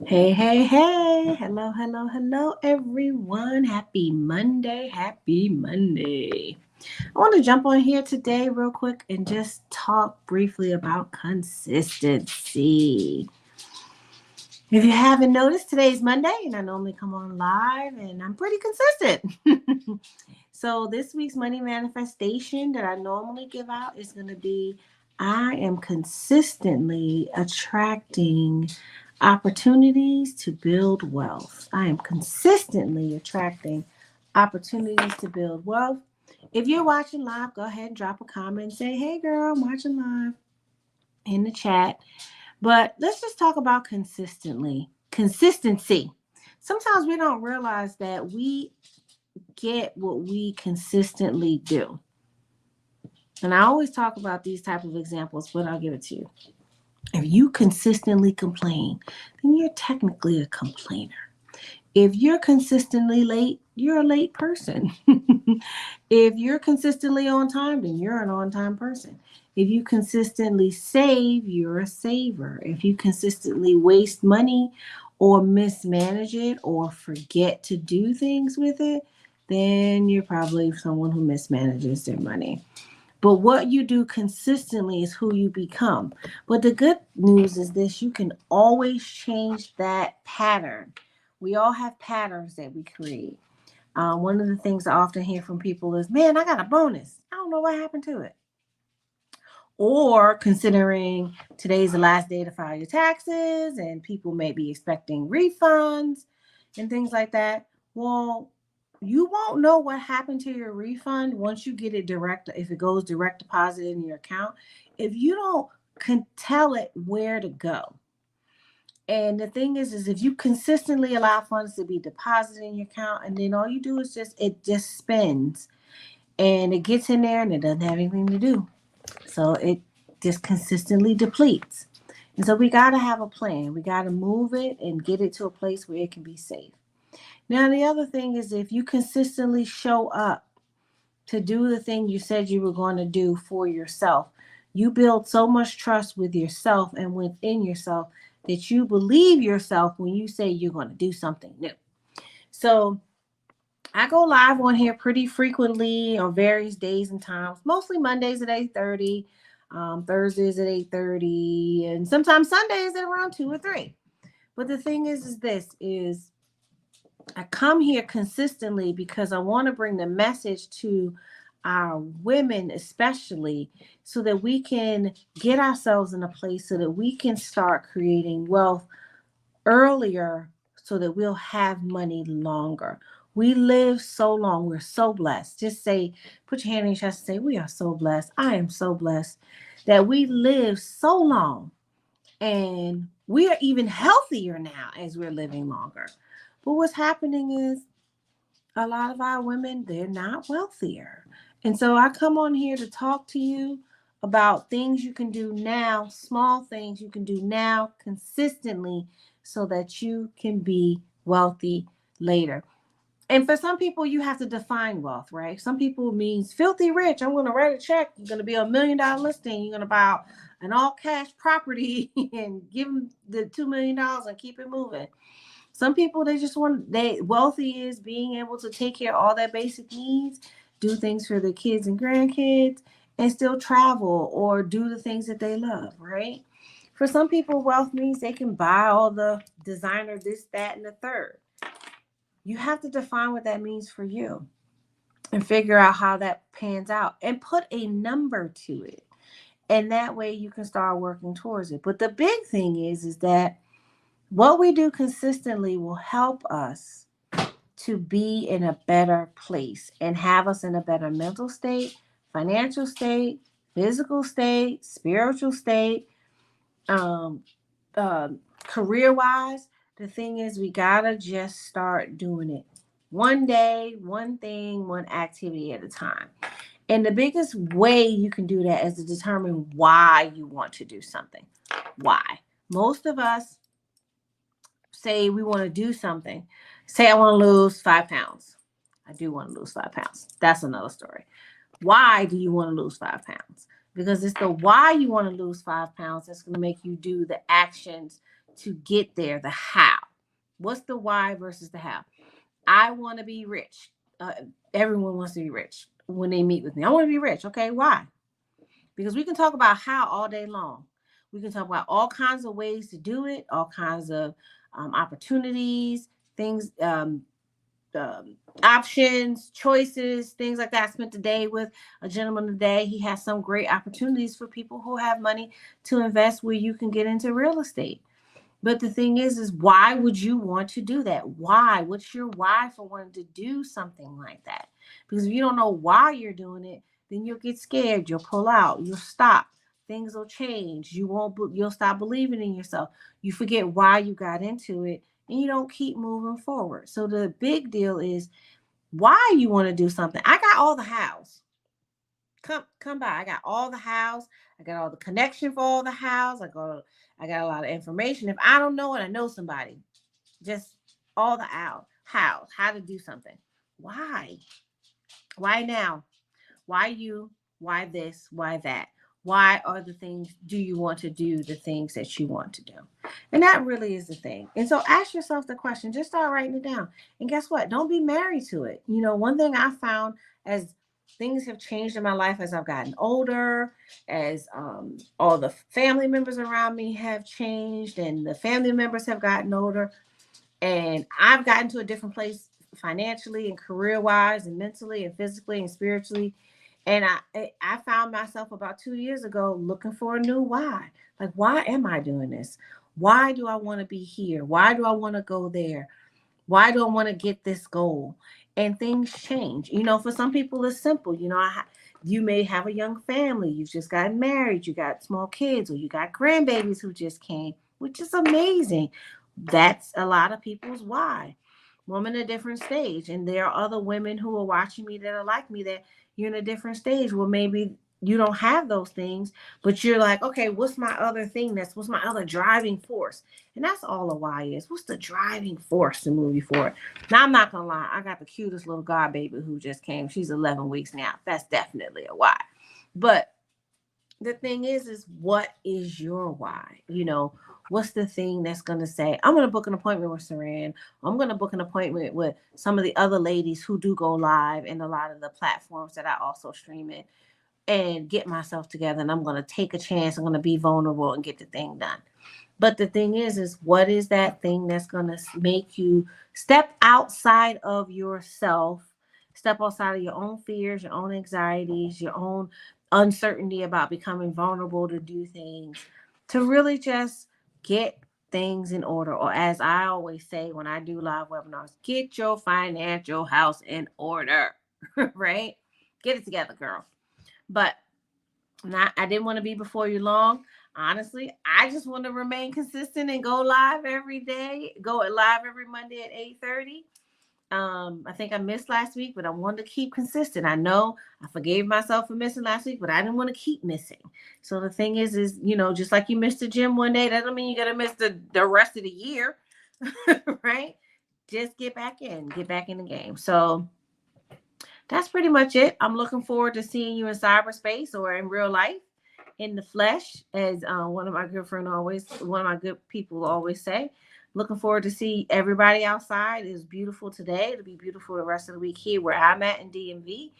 Hey, hey, hey. Hello, hello, hello, everyone. Happy Monday. Happy Monday. I want to jump on here today, real quick, and just talk briefly about consistency. If you haven't noticed, today's Monday, and I normally come on live, and I'm pretty consistent. So, this week's money manifestation that I normally give out is going to be I am consistently attracting opportunities to build wealth. I am consistently attracting opportunities to build wealth. If you're watching live, go ahead and drop a comment and say, hey, girl, I'm watching live in the chat. But let's just talk about consistency. Sometimes we don't realize that we get what we consistently do. And I always talk about these type of examples, but I'll give it to you. If you consistently complain, then you're technically a complainer. If you're consistently late, you're a late person. If you're consistently on time, then you're an on time person. If you consistently save, you're a saver. If you consistently waste money or mismanage it or forget to do things with it, then you're probably someone who mismanages their money. But what you do consistently is who you become. But the good news is this: you can always change that pattern. We all have patterns that we create. One of the things I often hear from people is, man, I got a bonus. I don't know what happened to it. Or considering today's the last day to file your taxes and people may be expecting refunds and things like that. Well, you won't know what happened to your refund once you get it direct, if it goes direct deposit in your account, if you don't can tell it where to go. And the thing is if you consistently allow funds to be deposited in your account, and then all you do is it just spends and it gets in there and it doesn't have anything to do. So it just consistently depletes. And so we got to have a plan. We got to move it and get it to a place where it can be safe. Now, the other thing is if you consistently show up to do the thing you said you were going to do for yourself, you build so much trust with yourself and within yourself that you believe yourself when you say you're going to do something new. So I go live on here pretty frequently on various days and times, mostly Mondays at 8:30, Thursdays at 8:30, and sometimes Sundays at around 2 or 3. But the thing is this is I come here consistently because I want to bring the message to our women, especially, so that we can get ourselves in a place so that we can start creating wealth earlier so that we'll have money longer. We live so long. We're so blessed. Just say, put your hand in your chest and say, we are so blessed. I am so blessed that we live so long and we are even healthier now as we're living longer. But what's happening is a lot of our women, they're not wealthier. And so I come on here to talk to you about things you can do now, small things you can do now consistently so that you can be wealthy later. And for some people, you have to define wealth, right? Some people means filthy rich. I'm going to write a check. You're going to be a $1 million listing. You're going to buy an all cash property and give them the $2 million and keep it moving. Some people, they just want, they wealthy is being able to take care of all their basic needs, do things for their kids and grandkids, and still travel or do the things that they love, right? For some people, wealth means they can buy all the designer, this, that, and the third. You have to define what that means for you and figure out how that pans out and put a number to it. And that way you can start working towards it. But the big thing is that what we do consistently will help us to be in a better place and have us in a better mental state, financial state, physical state, spiritual state, um, career wise. The thing is, we gotta just start doing it one day, one thing, one activity at a time. And the biggest way you can do that is to determine why you want to do something. Why? Most of us say we want to do something. Say I want to lose 5 pounds. I do want to lose 5 pounds. That's another story. Why do you want to lose 5 pounds? Because it's the why you want to lose 5 pounds that's going to make you do the actions to get there, the how. What's the why versus the how? I want to be rich. Everyone wants to be rich when they meet with me. I want to be rich. Okay, why? Because we can talk about how all day long. We can talk about all kinds of ways to do it, all kinds of opportunities, things, options, choices, things like that. I spent the day with a gentleman today. He has some great opportunities for people who have money to invest where you can get into real estate. But the thing is why would you want to do that? Why? What's your why for wanting to do something like that? Because if you don't know why you're doing it, then you'll get scared. You'll pull out. You'll stop. Things will change. You'll stop believing in yourself. You forget why you got into it and you don't keep moving forward. So the big deal is why you want to do something. I got all the hows. Come by. I got all the hows. I got all the connection for all the hows. I got a lot of information. If I don't know it, I know somebody. Just all the how to do something. Why? Why now? Why you? Why this? Why that? Why are the things, do you want to do the things that you want to do? And that really is the thing. And so ask yourself the question, just start writing it down. And guess what? Don't be married to it. You know, one thing I found as things have changed in my life as I've gotten older, as all the family members around me have changed and the family members have gotten older, and I've gotten to a different place financially and career wise and mentally and physically and spiritually. And I found myself about 2 years ago looking for a new why. Like, why am I doing this? Why do I want to be here? Why do I want to go there? Why do I want to get this goal? And things change. You know, for some people it's simple. You know, you may have a young family. You've just gotten married. You got small kids, or you got grandbabies who just came, which is amazing. That's a lot of people's why. Woman, a different stage. And there are other women who are watching me that are like me, that you're in a different stage where maybe you don't have those things, but you're like, okay, what's my other thing? What's my other driving force? And that's all a why is. What's the driving force to move you forward? Now, I'm not going to lie. I got the cutest little god baby who just came. She's 11 weeks now. That's definitely a why. But the thing is what is your why? You know, what's the thing that's going to say, I'm going to book an appointment with Saran. I'm going to book an appointment with some of the other ladies who do go live in a lot of the platforms that I also stream in, and get myself together. And I'm going to take a chance. I'm going to be vulnerable and get the thing done. But the thing is what is that thing that's going to make you step outside of yourself, step outside of your own fears, your own anxieties, your own uncertainty about becoming vulnerable to do things, to really just get things in order. Or as I always say when I do live webinars, get your financial house in order, right? Get it together, girl. But I didn't want to be before you long. Honestly, I just want to remain consistent and go live every day. Go live every Monday at 8:30. I think I missed last week, but I wanted to keep consistent. I know I forgave myself for missing last week, but I didn't want to keep missing. So the thing is, you know, just like you missed the gym one day, that doesn't mean you got to miss the rest of the year, right? Just get back in the game. So that's pretty much it. I'm looking forward to seeing you in cyberspace or in real life, in the flesh, as one of my good people always say. Looking forward to see everybody outside. It's beautiful today. It'll be beautiful the rest of the week here where I'm at in DMV.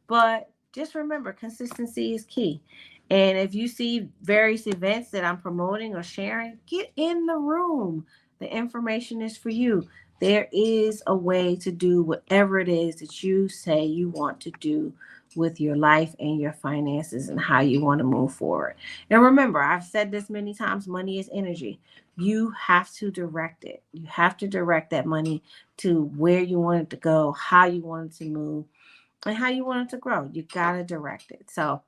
But just remember, consistency is key. And if you see various events that I'm promoting or sharing, get in the room. The information is for you. There is a way to do whatever it is that you say you want to do with your life and your finances and how you want to move forward. And remember, I've said this many times, money is energy. You have to direct it. You have to direct that money to where you want it to go, how you want it to move, and how you want it to grow. You got to direct it. So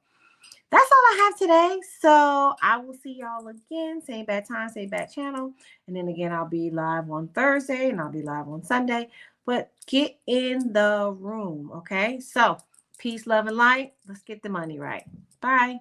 that's all I have today. So I will see y'all again. Same bad time, same bad channel. And then again, I'll be live on Thursday and I'll be live on Sunday. But get in the room, okay? So peace, love, and light. Let's get the money right. Bye.